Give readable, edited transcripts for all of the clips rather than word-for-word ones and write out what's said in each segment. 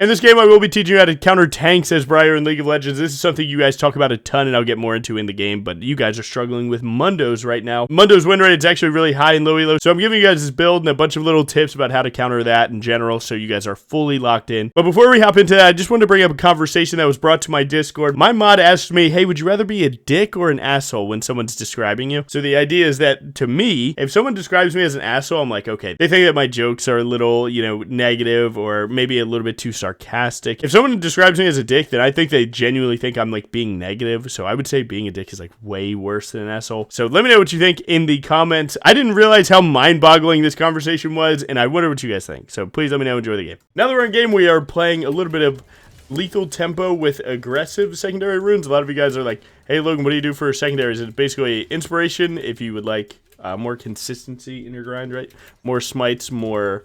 In this game, I will be teaching you how to counter tanks as Briar in League of Legends. This is something you guys talk about a ton, and I'll get more into in the game, but you guys are struggling with Mundos right now. Mundo's win rate is actually really high in low elo, so I'm giving you guys this build and a bunch of little tips about how to counter that in general, so you guys are fully locked in. But before we hop into that, I just wanted to bring up a conversation that was brought to my Discord. My mod asked me, hey, would you rather be a dick or an asshole when someone's describing you? So the idea is that, to me, if someone describes me as an asshole, I'm like, okay, they think that my jokes are a little, negative or maybe a little bit too sarcastic. If someone describes me as a dick, then I think they genuinely think I'm like being negative. So I would say being a dick is like way worse than an asshole. So let me know what you think in the comments. I didn't realize how mind-boggling this conversation was, and I wonder what you guys think. So please let me know. Enjoy the game. Now that we're in game, we are playing a little bit of lethal tempo with aggressive secondary runes. A lot of you guys are like, hey Logan, what do you do for secondaries? It's basically inspiration if you would like more consistency in your grind, right? More smites, more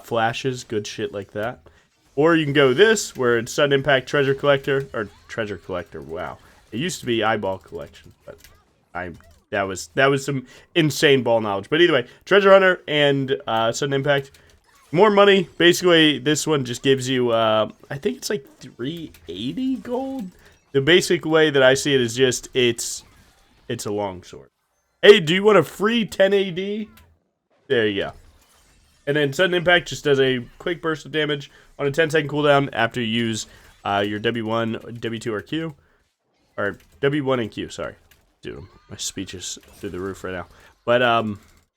flashes, good shit like that. Or you can go this, where it's sudden impact treasure collector, wow. It used to be eyeball collection, but that was some insane ball knowledge. But either way, treasure hunter and sudden impact. More money. Basically, this one just gives you, I think it's like 380 gold. The basic way that I see it is just, it's a long sword. Hey, do you want a free 10 AD? There you go. And then sudden impact just does a quick burst of damage on a 10-second cooldown after you use your W1, W2, or Q. Or W1 and Q, sorry. Dude, my speech is through the roof right now. But,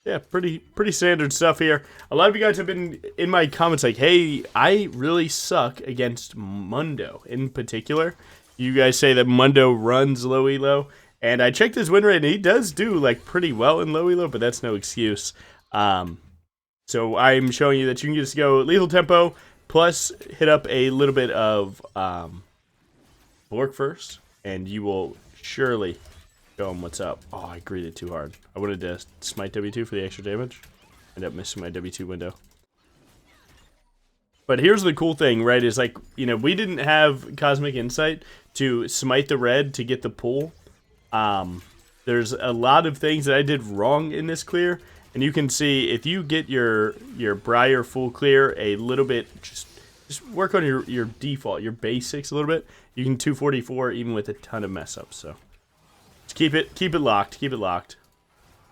yeah, pretty standard stuff here. A lot of you guys have been in my comments like, hey, I really suck against Mundo in particular. You guys say that Mundo runs low elo. And I checked his win rate, and he does do, like, pretty well in low elo, but that's no excuse. So I'm showing you that you can just go lethal tempo, plus hit up a little bit of Bork first, and you will surely show him what's up. Oh, I greeted too hard. I wanted to smite W2 for the extra damage. Ended up missing my W2 window. But here's the cool thing, right, is like, we didn't have Cosmic Insight to smite the red to get the pull. There's a lot of things that I did wrong in this clear. And you can see if you get your Briar full clear a little bit, just work on your default, your basics a little bit. You can 244 even with a ton of mess ups. So just keep it locked. Keep it locked.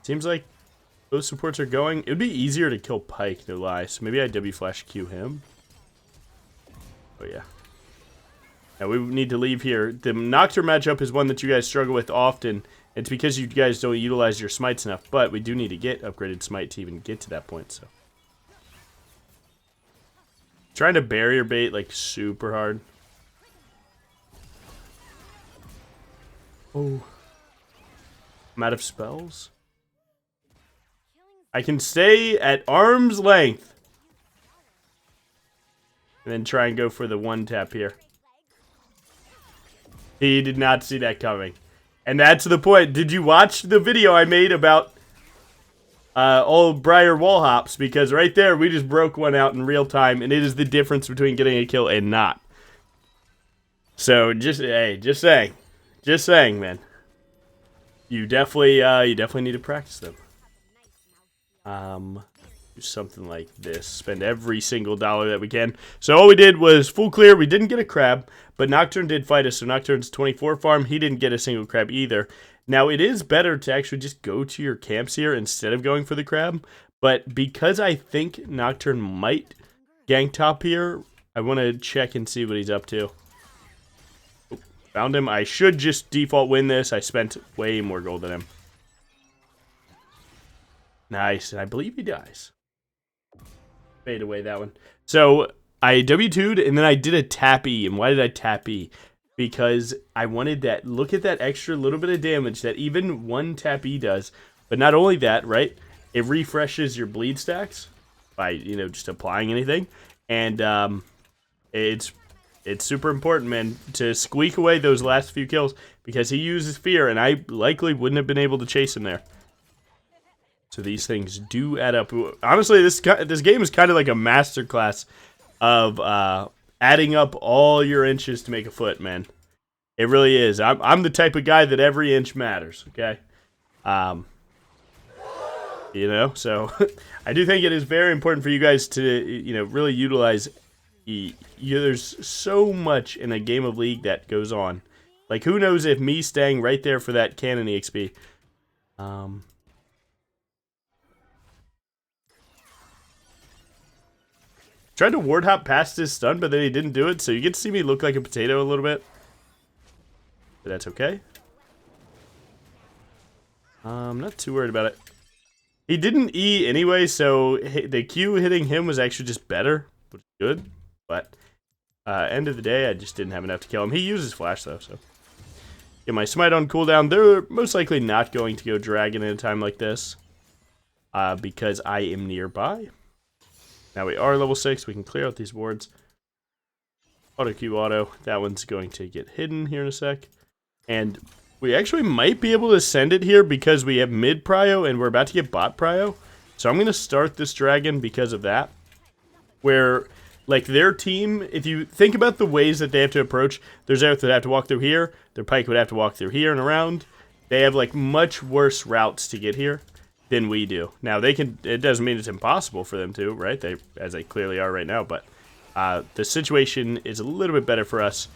Seems like those supports are going. It would be easier to kill Pike, no lie. So maybe I W flash Q him. Oh yeah. Now we need to leave here. The Nocturne matchup is one that you guys struggle with often. It's because you guys don't utilize your smites enough, but we do need to get upgraded smite to even get to that point, so. Trying to barrier bait, like, super hard. Oh. I'm out of spells. I can stay at arm's length. And then try and go for the one tap here. He did not see that coming. And that's the point. Did you watch the video I made about all Briar wall hops? Because right there, we just broke one out in real time, and it is the difference between getting a kill and not. So just saying, man. You definitely need to practice them. Do something like this. Spend every single dollar that we can. So all we did was full clear. We didn't get a crab, but Nocturne did fight us. So Nocturne's 24 farm. He didn't get a single crab either. Now it is better to actually just go to your camps here instead of going for the crab. But because I think Nocturne might gank top here, I want to check and see what he's up to. Oh, found him. I should just default win this. I spent way more gold than him. Nice. And I believe he dies. Fade away that one. So I W2'd and then I did a tap E. And why did I tap E? Because I wanted that. Look at that extra little bit of damage that even one tap E does. But not only that, right? It refreshes your bleed stacks by, just applying anything. And it's super important, man, to squeak away those last few kills because he uses fear and I likely wouldn't have been able to chase him there. So these things do add up. Honestly, this game is kind of like a masterclass of adding up all your inches to make a foot, man. It really is. I'm the type of guy that every inch matters, okay? So I do think it is very important for you guys to, really utilize There's so much in a game of League that goes on. Like, who knows if me staying right there for that cannon EXP. Tried to ward hop past his stun, but then he didn't do it, so you get to see me look like a potato a little bit. But that's okay. I'm not too worried about it. He didn't E anyway, so the Q hitting him was actually just better, which is good. But end of the day, I just didn't have enough to kill him. He uses flash though, so get my smite on cooldown. They're most likely not going to go dragon in a time like this, because I am nearby. Now we are level 6. We can clear out these wards. Auto Q auto. That one's going to get hidden here in a sec. And we actually might be able to send it here because we have mid prio and we're about to get bot prio. So I'm going to start this dragon because of that. Where, like, their team, if you think about the ways that they have to approach, there's Aerith that have to walk through here. Their Pike would have to walk through here and around. They have, like, much worse routes to get here than we do. Now, they can, it doesn't mean it's impossible for them to, right? As they clearly are right now, but the situation is a little bit better for us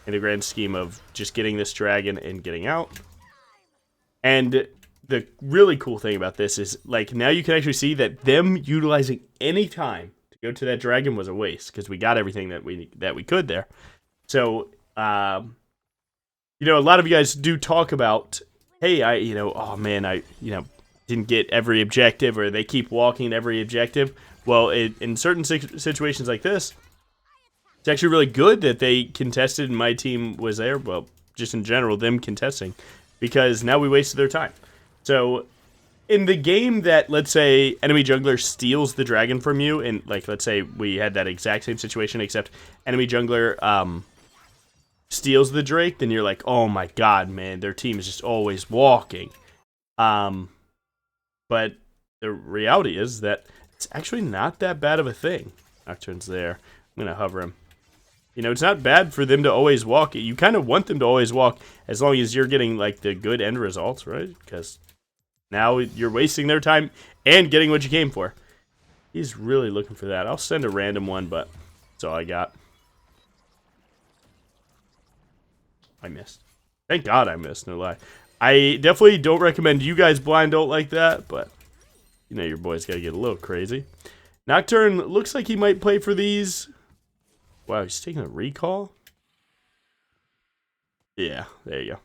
in the grand scheme of just getting this dragon and getting out. And the really cool thing about this is, like, now you can actually see that them utilizing any time to go to that dragon was a waste, because we got everything that we could there. So, you know, a lot of you guys do talk about, hey, oh man, didn't get every objective, or they keep walking every objective. Well, in certain situations like this, it's actually really good that they contested and my team was there. Well, just in general, them contesting, because now we wasted their time. So, in the game that, let's say, enemy jungler steals the dragon from you, and, like, let's say we had that exact same situation, except enemy jungler steals the Drake, then you're like, oh my god, man, their team is just always walking. But the reality is that it's actually not that bad of a thing. Nocturne's there. I'm going to hover him. You know, it's not bad for them to always walk. You kind of want them to always walk as long as you're getting, like, the good end results, right? Because now you're wasting their time and getting what you came for. He's really looking for that. I'll send a random one, but that's all I got. I missed. Thank God I missed, no lie. I definitely don't recommend you guys blind ult like that, but you know your boy's got to get a little crazy. Nocturne looks like he might play for these. Wow, he's taking a recall? Yeah, there you go.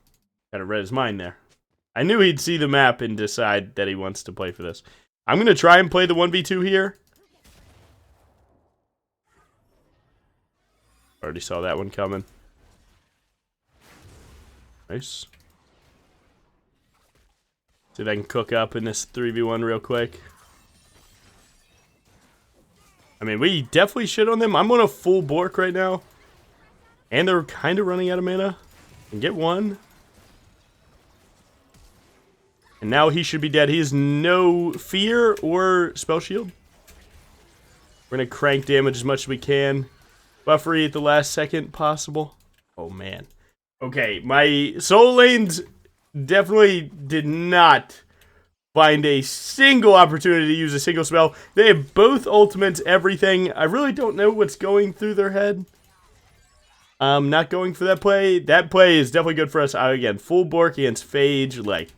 Kind of read his mind there. I knew he'd see the map and decide that he wants to play for this. I'm going to try and play the 1v2 here. Already saw that one coming. Nice. See if I can cook up in this 3v1 real quick. I mean, we definitely shit on them. I'm on a full Bork right now. And they're kind of running out of mana. And get one. And now he should be dead. He has no fear or spell shield. We're going to crank damage as much as we can. Buffery at the last second possible. Oh, man. Okay, my soul lanes definitely did not find a single opportunity to use a single spell. They have both ultimates, everything. I really don't know what's going through their head. Not going for that play. That play is definitely good for us. Again, full Bork against Phage. Like,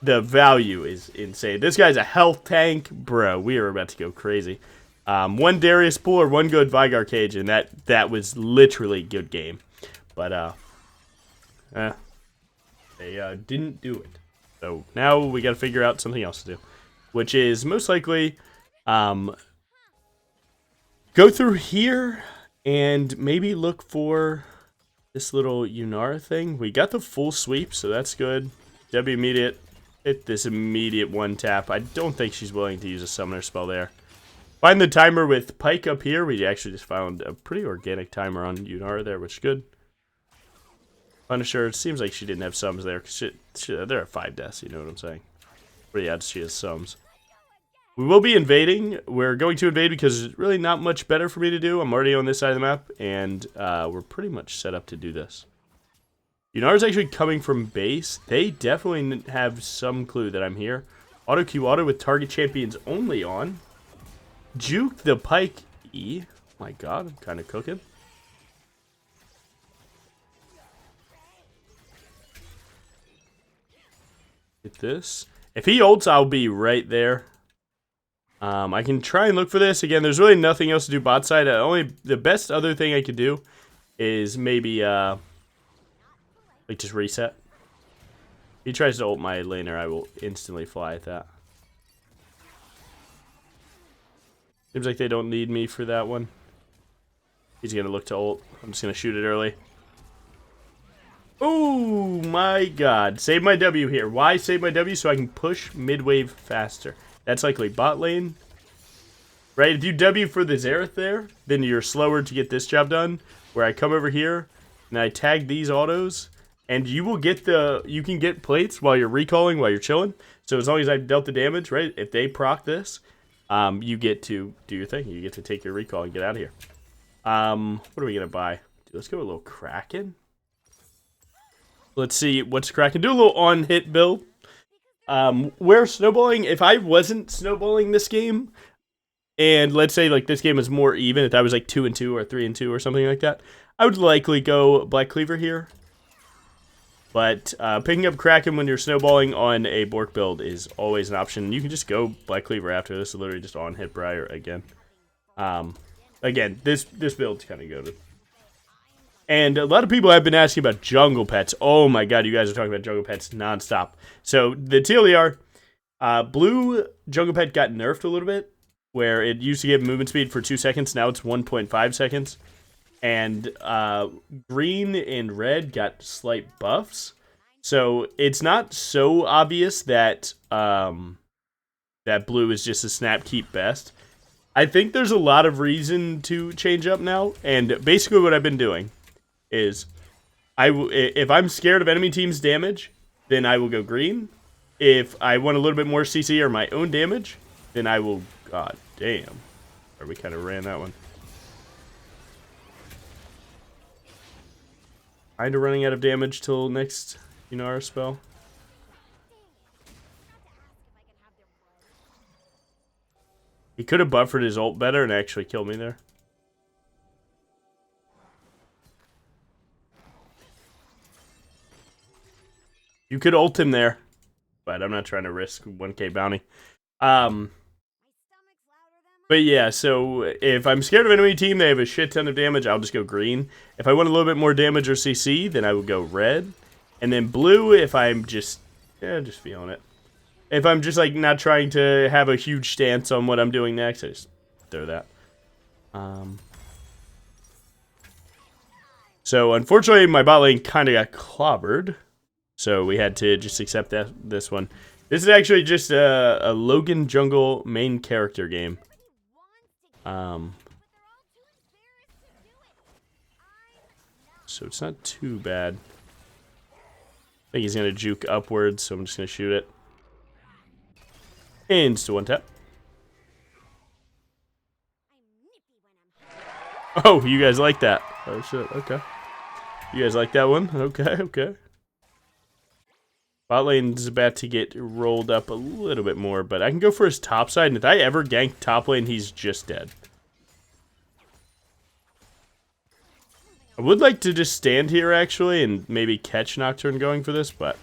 the value is insane. This guy's a health tank. Bro, we are about to go crazy. One Darius pool or one good Vigar cage, and that was literally a good game. But, they didn't do it. So now we got to figure out something else to do, which is most likely go through here and maybe look for this little Yunara thing. We got the full sweep, so that's good. W immediate. Hit this immediate one tap. I don't think she's willing to use a summoner spell there. Find the timer with Pike up here. We actually just found a pretty organic timer on Yunara there, which is good. Punisher, it seems like she didn't have sums there, because they're at 5 deaths, you know what I'm saying? Pretty odds she has sums. We will be invading. We're going to invade because there's really not much better for me to do. I'm already on this side of the map, and we're pretty much set up to do this. Yunara's actually coming from base. They definitely have some clue that I'm here. Auto Q auto with target champions only on. Juke the Pike E. My god, I'm kind of cooking. Get this. If he ults, I'll be right there. I can try and look for this. Again, there's really nothing else to do bot side. The best other thing I could do is maybe, like, just reset. If he tries to ult my laner, I will instantly fly at that. Seems like they don't need me for that one. He's going to look to ult. I'm just going to shoot it early. Oh my god. Save my W here. Why save my W? So I can push mid-wave faster. That's likely bot lane. Right? If you W for the Xerath there, then you're slower to get this job done. Where I come over here, and I tag these autos, and you will get you can get plates while you're recalling, while you're chilling. So as long as I've dealt the damage, right? If they proc this, you get to do your thing. You get to take your recall and get out of here. What are we going to buy? Dude, let's go a little Kraken. Let's see what's Kraken. Do a little on-hit build. Where snowballing, if I wasn't snowballing this game, and let's say like this game was more even, if I was like 2-2 or 3-2 or something like that, I would likely go Black Cleaver here. But picking up Kraken when you're snowballing on a Bork build is always an option. You can just go Black Cleaver after. This is literally just on-hit Briar again. Again, this build's kind of goated. And a lot of people have been asking about jungle pets. Oh my god, you guys are talking about jungle pets nonstop. So the TLDR, blue jungle pet got nerfed a little bit, where it used to give movement speed for 2 seconds. Now it's 1.5 seconds. And green and red got slight buffs. So it's not so obvious that that blue is just a snap keep best. I think there's a lot of reason to change up now. And basically what I've been doing is if I'm scared of enemy team's damage, then I will go green. If I want a little bit more CC or my own damage, then I will... God damn. Or we kind of ran that one. Kind of running out of damage till next Yunara spell. He could have buffered his ult better and actually killed me there. You could ult him there, but I'm not trying to risk 1k bounty. But yeah, so if I'm scared of enemy team, they have a shit ton of damage, I'll just go green. If I want a little bit more damage or CC, then I would go red. And then blue, if I'm just feeling it. If I'm just like not trying to have a huge stance on what I'm doing next, I just throw that. So unfortunately, my bot lane kind of got clobbered. So we had to just accept this one. This is actually just a Logan jungle main character game. So it's not too bad. I think he's going to juke upwards, so I'm just going to shoot it. Insta one tap. Oh, you guys like that. Oh shit, okay. You guys like that one? Okay, okay. Bot lane's about to get rolled up a little bit more, but I can go for his top side, and if I ever gank top lane, he's just dead. I would like to just stand here, actually, and maybe catch Nocturne going for this, but...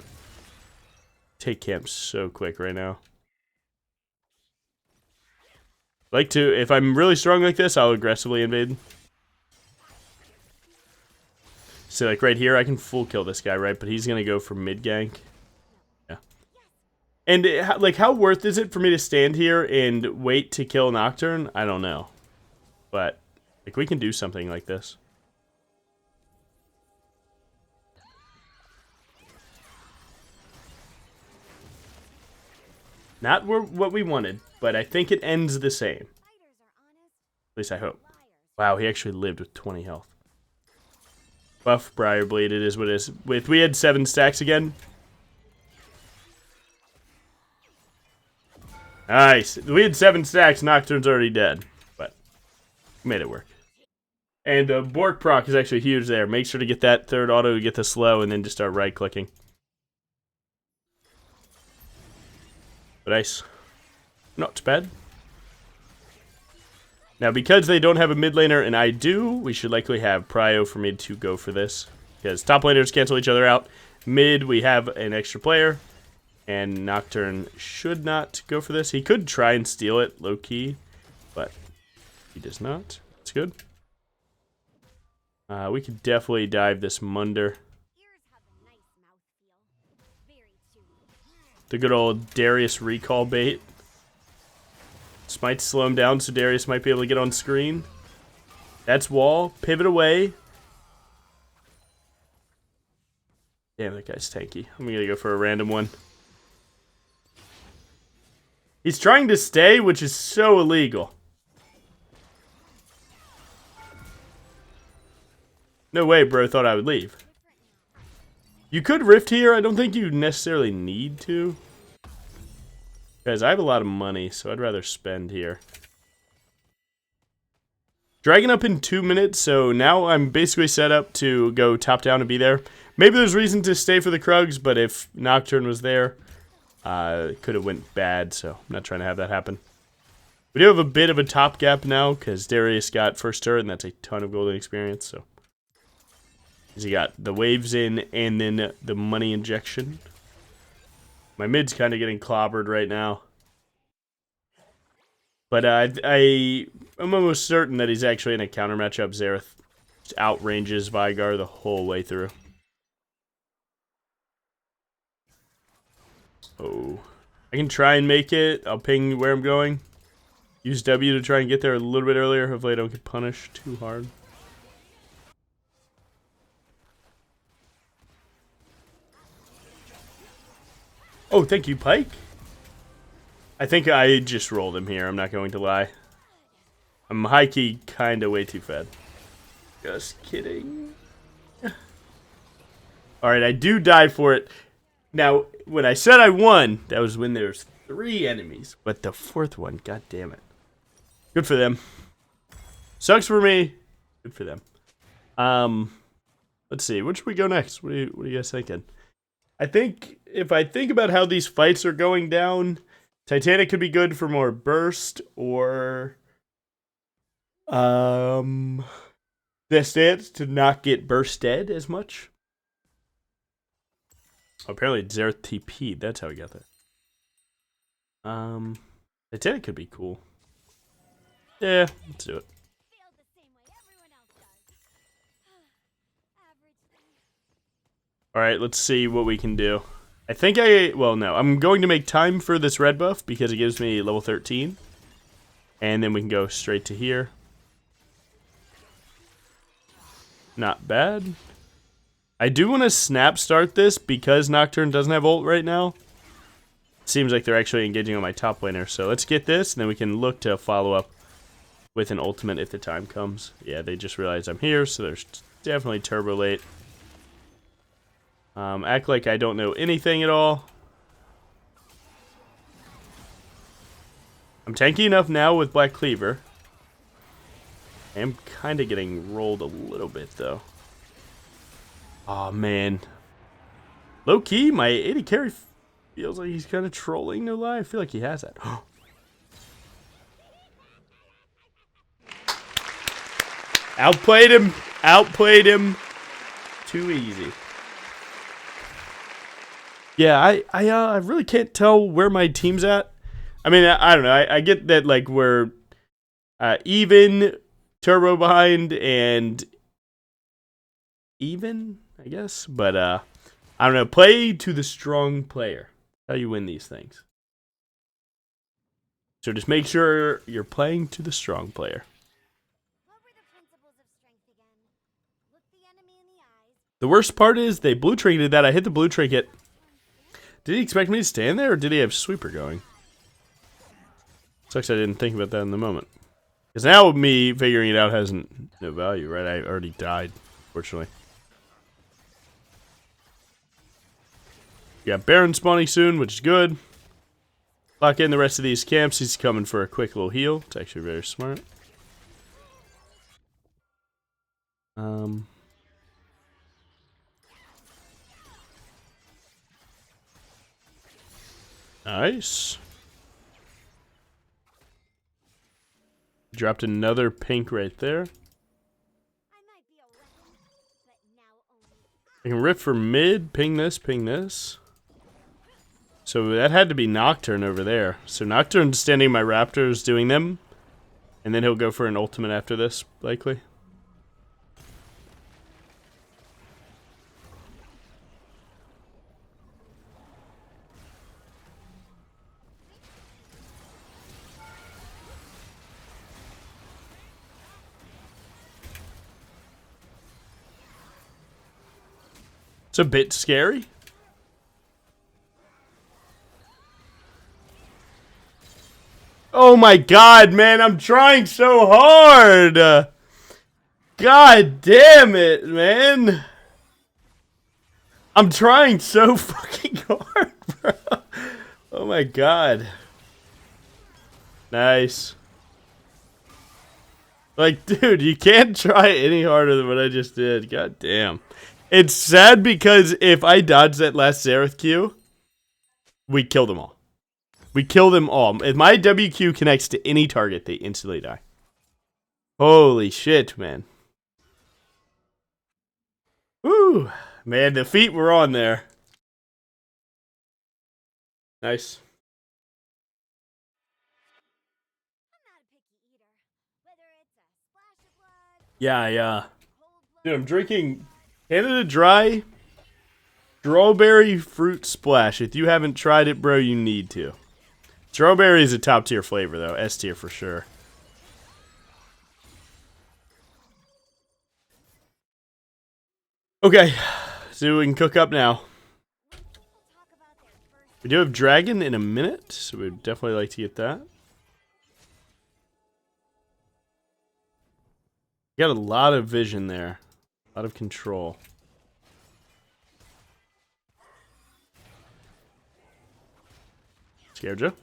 Take camp so quick right now. Like to, if I'm really strong like this, I'll aggressively invade. So, like, right here, I can full kill this guy, right? But he's gonna go for mid gank. Yeah. And, like, how worth is it for me to stand here and wait to kill Nocturne? I don't know. But, like, we can do something like this. Not what we wanted, but I think it ends the same. At least I hope. Wow, he actually lived with 20 health. Buff Briar Blade, it is what it is. If we had 7 stacks again. Nice. We had 7 stacks, Nocturne's already dead. But, made it work. And Bork proc is actually huge there. Make sure to get that third auto to get the slow, and then just start right-clicking. But nice. Not bad. Now, because they don't have a mid laner and I do, we should likely have Prio for mid to go for this. Because top laners cancel each other out. Mid, we have an extra player. And Nocturne should not go for this. He could try and steal it, low-key. But he does not. It's good. We could definitely dive this Munder. The good old Darius recall bait. This might slow him down so Darius might be able to get on screen. That's wall. Pivot away. Damn, that guy's tanky. I'm gonna go for a random one. He's trying to stay, which is so illegal. No way, bro, thought I would leave. You could rift here. I don't think you necessarily need to. Guys, I have a lot of money, so I'd rather spend here. Dragon up in 2 minutes, so now I'm basically set up to go top down and be there. Maybe there's reason to stay for the Krugs, but if Nocturne was there, it could have went bad, so I'm not trying to have that happen. We do have a bit of a top gap now, because Darius got first turret, and that's a ton of golden experience, so. He got the waves in, and then the money injection. My mid's kind of getting clobbered right now. But I'm almost certain that he's actually in a counter matchup. Xerath outranges Vigar the whole way through. Oh. I can try and make it. I'll ping where I'm going. Use W to try and get there a little bit earlier. Hopefully I don't get punished too hard. Oh, thank you, Pike. I think I just rolled him here. I'm not going to lie. I'm high-key kind of way too fed. Just kidding. Alright, I do die for it. Now, when I said I won, that was when there's 3 enemies. But the 4th one, god damn it. Good for them. Sucks for me. Good for them. Let's see. Where should we go next? What are you guys thinking? I think if I think about how these fights are going down, Titanic could be good for more burst, or the stance to not get bursted as much. Oh, apparently Xerath TP. That's how we got that. Titanic could be cool. Yeah, let's do it. Alright, let's see what we can do. I think well, no. I'm going to make time for this red buff because it gives me level 13. And then we can go straight to here. Not bad. I do want to snap start this because Nocturne doesn't have ult right now. Seems like they're actually engaging on my top laner. So let's get this, and then we can look to follow up with an ultimate if the time comes. Yeah, they just realized I'm here, so they're definitely turbo late. Act like I don't know anything at all. I'm tanky enough now with Black Cleaver. I am kind of getting rolled a little bit, though. Oh man. Low key, my AD carry feels like he's kind of trolling, no lie. I feel like he has that. Outplayed him. Outplayed him. Too easy. Yeah, I really can't tell where my team's at. I mean, I don't know. I get that, like, we're even, turbo behind, and even, I guess. But, I don't know. Play to the strong player. That's how you win these things. So just make sure you're playing to the strong player. The worst part is they blue trinketed that. I hit the blue trinket. Did he expect me to stand there, or did he have sweeper going? Sucks I didn't think about that in the moment. Because now me figuring it out has no value, right? I already died, fortunately. We got Baron spawning soon, which is good. Lock in the rest of these camps. He's coming for a quick little heal. It's actually very smart. Nice. Dropped another pink right there. I can rip for mid, ping this, ping this. So that had to be Nocturne over there. So Nocturne's standing my Raptors doing them. And then he'll go for an ultimate after this, likely. It's a bit scary. Oh my god, man, I'm trying so hard. God damn it, man. I'm trying so fucking hard, bro. Oh my god. Nice. Like, dude, you can't try any harder than what I just did. God damn. It's sad because if I dodged that last Xerath Q, we kill them all. We kill them all. If my WQ connects to any target, they instantly die. Holy shit, man. Woo. Man, the feet were on there. Nice. Yeah. Dude, I'm drinking Canada Dry Strawberry Fruit Splash. If you haven't tried it, bro, you need to. Strawberry is a top tier flavor, though. S tier for sure. Okay, so we can cook up now. We do have Dragon in a minute, so we'd definitely like to get that. Got a lot of vision there. A lot of control. Scared you?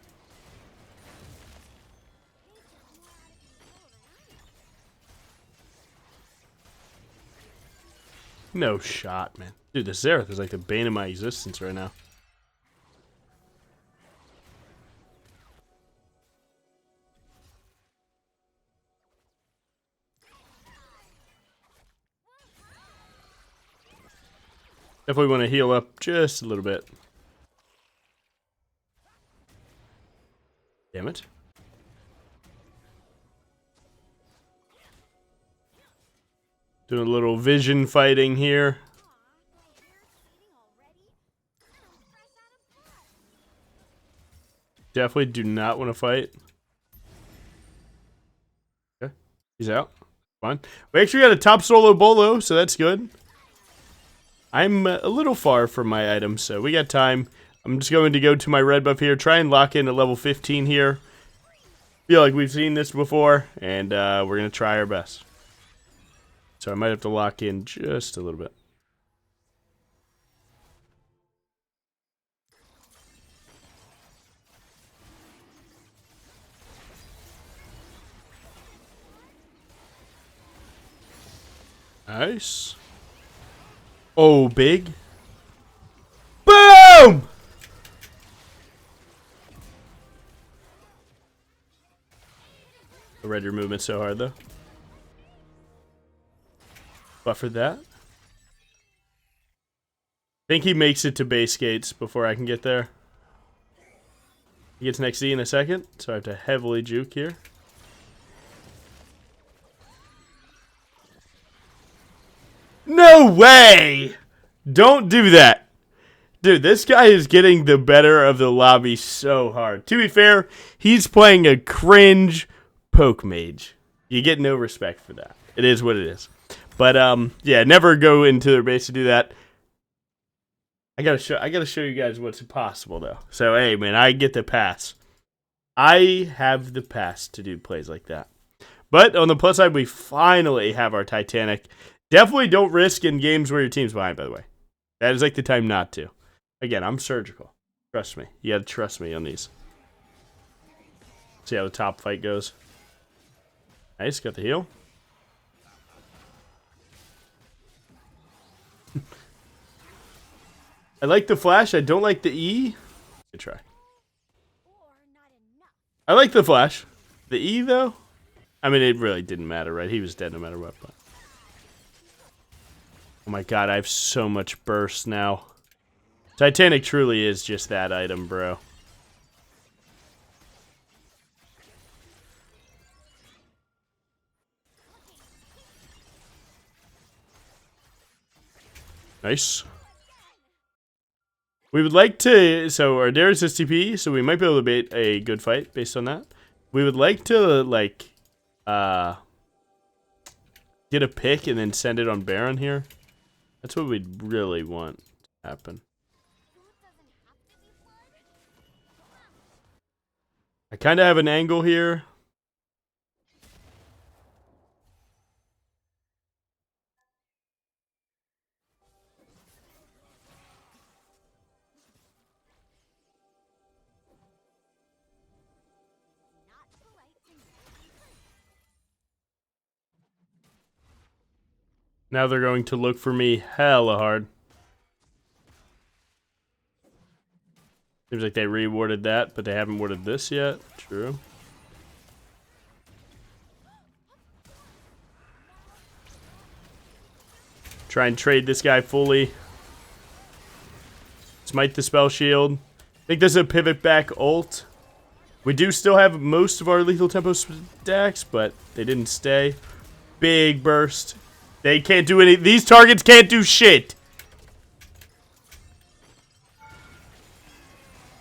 No shot, man. Dude, the Xerath is like the bane of my existence right now. Definitely want to heal up just a little bit. Damn it. Doing a little vision fighting here. Definitely do not want to fight. Okay, he's out. Fine. We actually got a top solo bolo, so that's good. I'm a little far from my items, so we got time. I'm just going to go to my red buff here, try and lock in at level 15 here. Feel like we've seen this before, and we're going to try our best. So I might have to lock in just a little bit. Nice. Oh, big. Boom! I read your movement so hard, though. Buffer that. Think he makes it to base gates before I can get there. He gets next E in a second, so I have to heavily juke here. No way! Don't do that. Dude, this guy is getting the better of the lobby so hard. To be fair, he's playing a cringe poke mage. You get no respect for that. It is what it is. But yeah, never go into their base to do that. I gotta show you guys what's possible though. So hey man, I get the pass. I have the pass to do plays like that. But on the plus side, we finally have our Titanic. Definitely don't risk in games where your team's behind, by the way. That is like the time not to. Again, I'm surgical. Trust me. You gotta trust me on these. See how the top fight goes. Nice, got the heal. I like the flash. I don't like the E. Good try. I like the flash. The E, though? I mean, it really didn't matter, right? He was dead no matter what. But oh my god, I have so much burst now. Titanic truly is just that item, bro. Nice. We would like to, so our Darius is TP, so we might be able to bait a good fight based on that. We would like to, like, get a pick and then send it on Baron here. That's what we'd really want to happen. I kind of have an angle here. Now they're going to look for me hella hard. Seems like they rewarded that, but they haven't warded this yet. True. Try and trade this guy fully. Smite the spell shield. I think this is a pivot back ult. We do still have most of our lethal tempo stacks, but they didn't stay. Big burst. They can't do any. These targets can't do shit.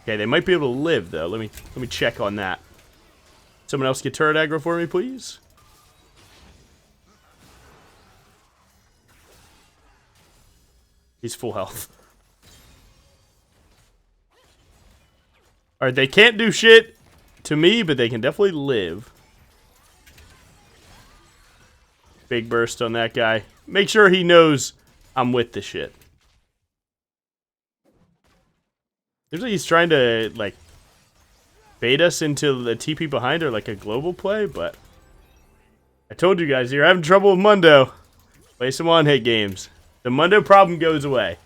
Okay, they might be able to live though. Let me check on that. Someone else get turret aggro for me, please. He's full health. Alright, they can't do shit to me, but they can definitely live. Big burst on that guy. Make sure he knows I'm with the shit. Seems like he's trying to, like, bait us into the TP behind or like a global play, but I told you guys, you're having trouble with Mundo. Play some one-hit games. The Mundo problem goes away.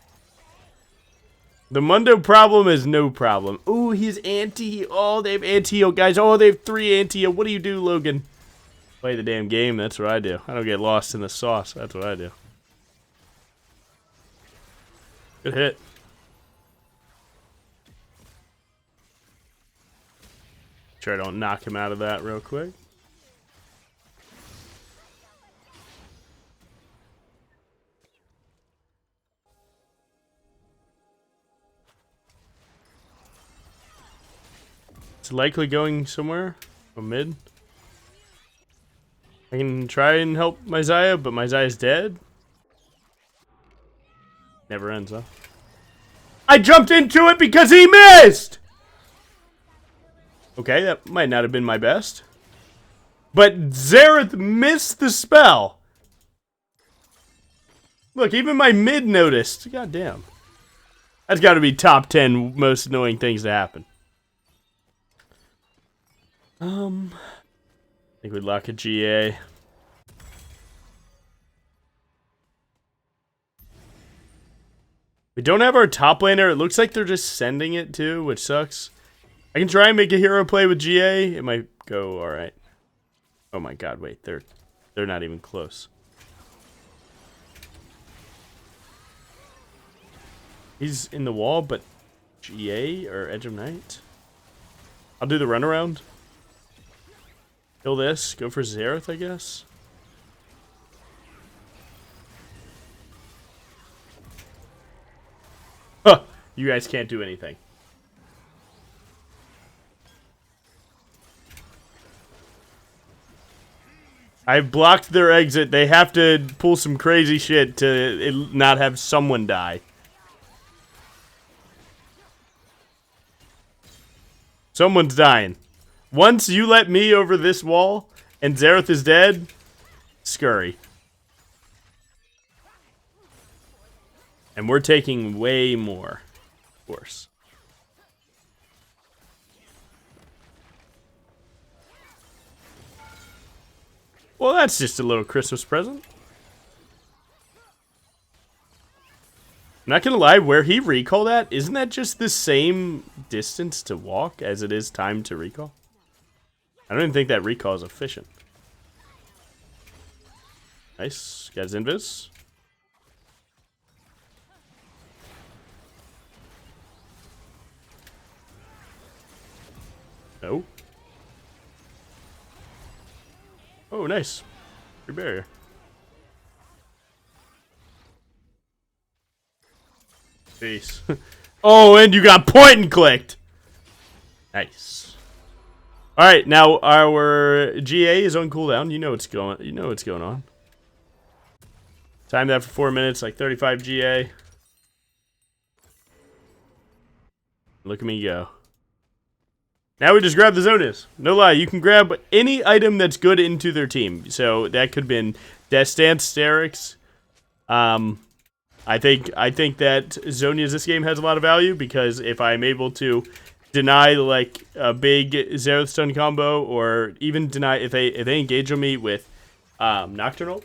The Mundo problem is no problem. Ooh, he's anti. Oh, they have anti-heal, guys. Oh, they have 3 anti-heal. What do you do, Logan? Play the damn game. That's what I do. I don't get lost in the sauce. That's what I do. Good hit. Sure I don't knock him out of that real quick. It's likely going somewhere. Oh, mid. I can try and help my Xayah, but my Xayah's dead. Never ends, huh? I jumped into it because he missed! Okay, that might not have been my best. But Xerath missed the spell. Look, even my mid noticed. God damn. That's got to be top 10 most annoying things to happen. I think we'd lock a GA. We don't have our top laner. It looks like they're just sending it too, which sucks. I can try and make a hero play with GA. It might go all right. Oh my god, wait. They're not even close. He's in the wall, but GA or Edge of Night? I'll do the runaround. Kill this. Go for Xerath, I guess. Huh. You guys can't do anything. I've blocked their exit. They have to pull some crazy shit to not have someone die. Someone's dying. Once you let me over this wall and Xerath is dead, scurry. And we're taking way more, of course. Well, that's just a little Christmas present. I'm not gonna lie, where he recalled at, isn't that just the same distance to walk as it is time to recall? I don't even think that recall is efficient. Nice. Got his invis. No. Oh, nice. Free barrier. Peace. Oh, and you got point and clicked. Nice. All right, now our GA is on cooldown. You know what's going. You know what's going on. Time that for 4 minutes, like 35 GA. Look at me go. Now we just grab the Zonias. No lie, you can grab any item that's good into their team. So that could have been Death Stance, Sterix. I think that Zonias this game has a lot of value because if I'm able to deny like a big Zerath stun combo or even deny if they engage on me with Nocturnal,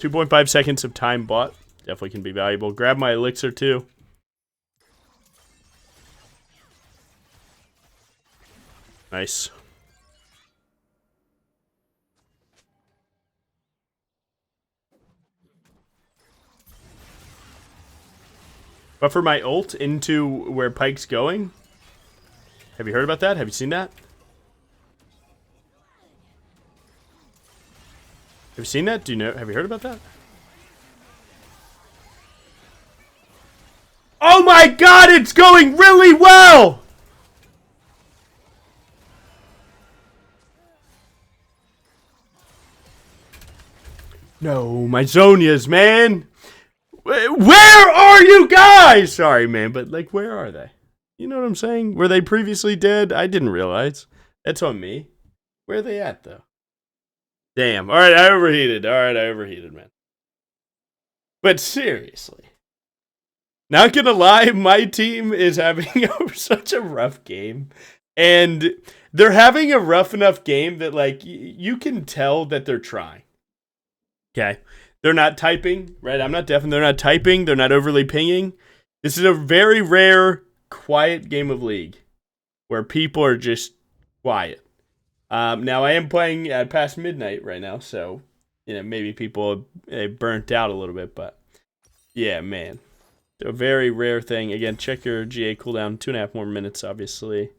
2.5 seconds of time bought definitely can be valuable. Grab my elixir too. Nice. But for my ult into where Pike's going, have you heard about that? Have you seen that? Have you seen that? Do you know? Have you heard about that? Oh my god, it's going really well! No, my Zonias, man! Where are you guys? Sorry, man, but like, where are they? You know what I'm saying? Were they previously dead? I didn't realize. That's on me. Where are they at, though? Damn. All right, I overheated. All right, I overheated, man. But seriously. Not gonna lie, my team is having such a rough game. And they're having a rough enough game that, like, you can tell that they're trying. Okay? They're not typing, right? I'm not deaf and they're not typing. They're not overly pinging. This is a very rare, quiet game of League where people are just quiet. Now, I am playing at past midnight right now, so, you know, maybe people burnt out a little bit, but yeah, man. A very rare thing. Again, check your GA cooldown. 2.5 more minutes, obviously.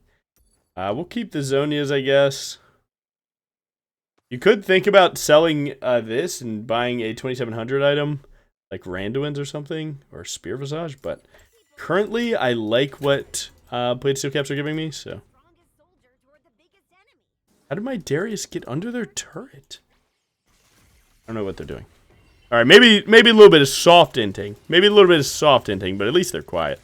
We'll keep the Zonias, I guess. You could think about selling this and buying a 2700 item, like Randuin's or something, or Spear Visage, but currently I like what Blade Steel Caps are giving me, so. How did my Darius get under their turret? I don't know what they're doing. Alright, maybe a little bit of soft inting. Maybe a little bit of soft inting, but at least they're quiet.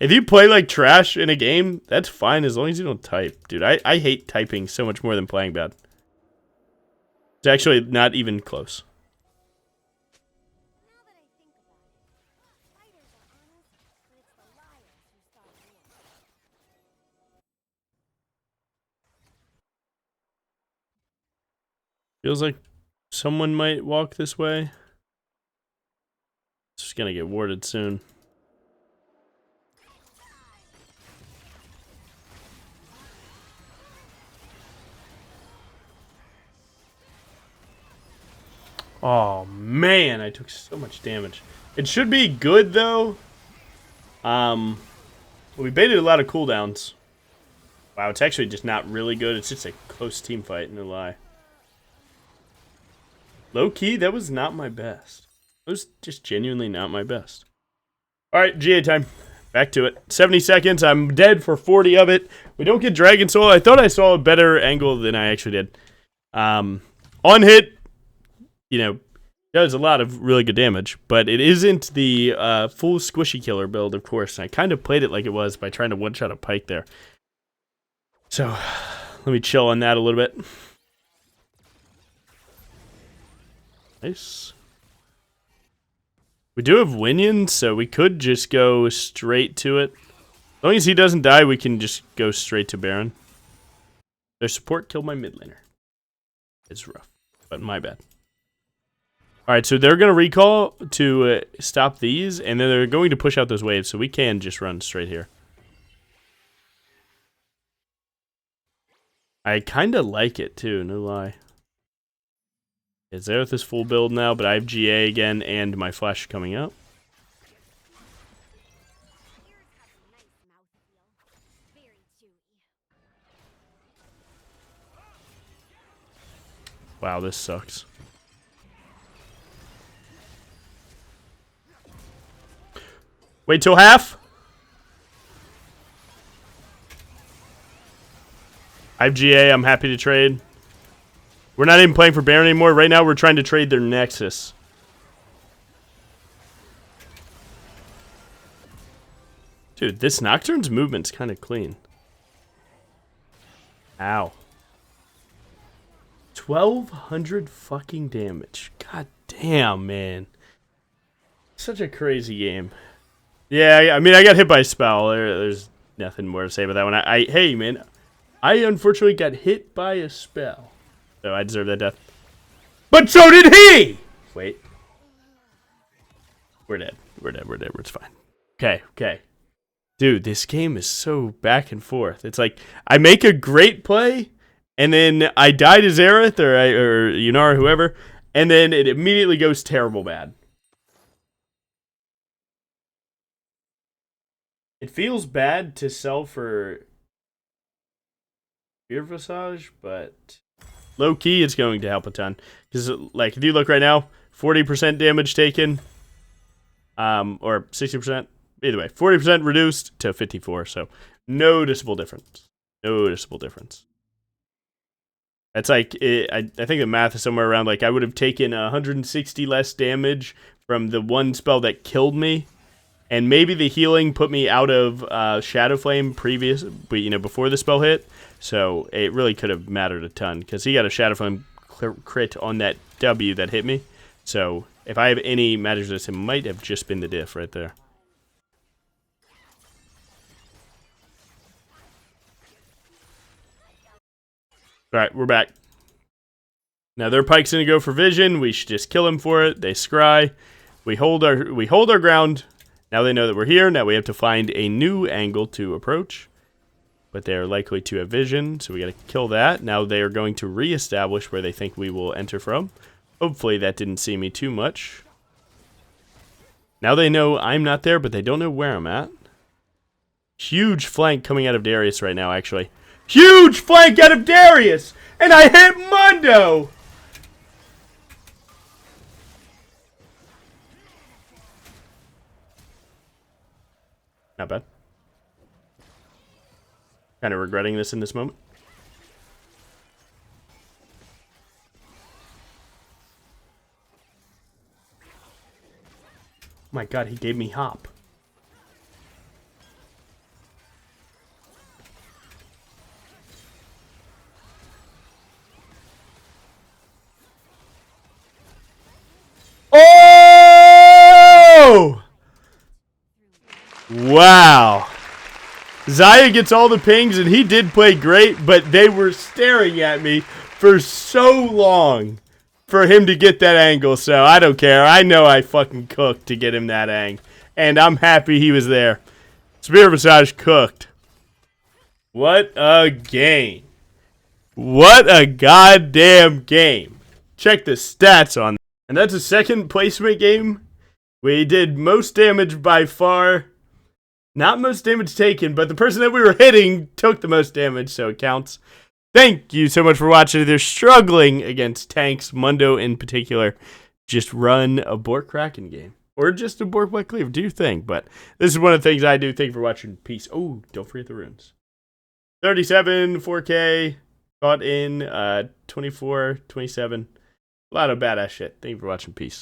If you play like trash in a game, that's fine as long as you don't type. Dude, I hate typing so much more than playing bad. It's actually not even close. Feels like someone might walk this way. It's just gonna get warded soon. Oh man, I took so much damage. It should be good though. We baited a lot of cooldowns. Wow, it's actually just not really good. It's just a close team fight, no lie. Low key, that was not my best. It was just genuinely not my best. Alright, GA time. Back to it. 70 seconds. I'm dead for 40 of it. We don't get Dragon Soul. I thought I saw a better angle than I actually did. On hit, you know, does a lot of really good damage, but it isn't the full squishy killer build, of course. I kind of played it like it was by trying to one-shot a Pike there. So, let me chill on that a little bit. Nice. We do have Winion, so we could just go straight to it. As long as he doesn't die, we can just go straight to Baron. Their support killed my mid laner. It's rough, but my bad. Alright, so they're going to recall to stop these, and then they're going to push out those waves, so we can just run straight here. I kind of like it, too, no lie. Xerath is full build now, but I have GA again and my flash coming up. Wow, this sucks. Wait till half. I have GA. I'm happy to trade. We're not even playing for Baron anymore. Right now, we're trying to trade their Nexus. Dude, this Nocturne's movement's kind of clean. Ow. 1,200 fucking damage. God damn, man. Such a crazy game. Yeah, I mean, I got hit by a spell. There's nothing more to say about that one. Hey, man. I unfortunately got hit by a spell. So I deserve that death. But so did he! Wait. We're dead. We're dead. It's fine. Okay. Dude, this game is so back and forth. It's like, I make a great play, and then I die to Xerath, or Yunar, or whoever, and then it immediately goes terrible bad. It feels bad to sell for Beer Visage, but low key, it's going to help a ton. Because, like, if you look right now, 40% damage taken, or 60%. Either way, 40% reduced to 54. So noticeable difference. Noticeable difference. That's like I think the math is somewhere around like I would have taken 160 less damage from the one spell that killed me. And maybe the healing put me out of Shadow Flame before the spell hit. So it really could have mattered a ton because he got a Shadow Flame crit on that W that hit me. So if I have any magic resist, it might have just been the diff right there. All right, we're back. Now their pike's gonna go for vision. We should just kill him for it. They scry. We hold our ground. Now they know that we're here. Now we have to find a new angle to approach. But they are likely to have vision, so we got to kill that. Now they are going to reestablish where they think we will enter from. Hopefully that didn't see me too much. Now they know I'm not there, but they don't know where I'm at. Huge flank coming out of Darius right now, actually. Huge flank out of Darius! And I hit Mundo! Not bad. Kind of regretting this in this moment. My god, he gave me hop. Oh! Wow. Xayah gets all the pings, and he did play great, but they were staring at me for so long for him to get that angle, so I don't care. I know I fucking cooked to get him that ang, and I'm happy he was there. Spear Visage cooked. What a game. What a goddamn game. Check the stats on that. And that's a second placement game. We did most damage by far. Not most damage taken, but the person that we were hitting took the most damage, so it counts. Thank you so much for watching. If they're struggling against tanks, Mundo in particular, just run a Bork Kraken game. Or just a Bork Black Cleaver. Do your thing. But this is one of the things I do. Thank you for watching. Peace. Oh, don't forget the runes. 37, 4K, caught in 24, 27. A lot of badass shit. Thank you for watching. Peace.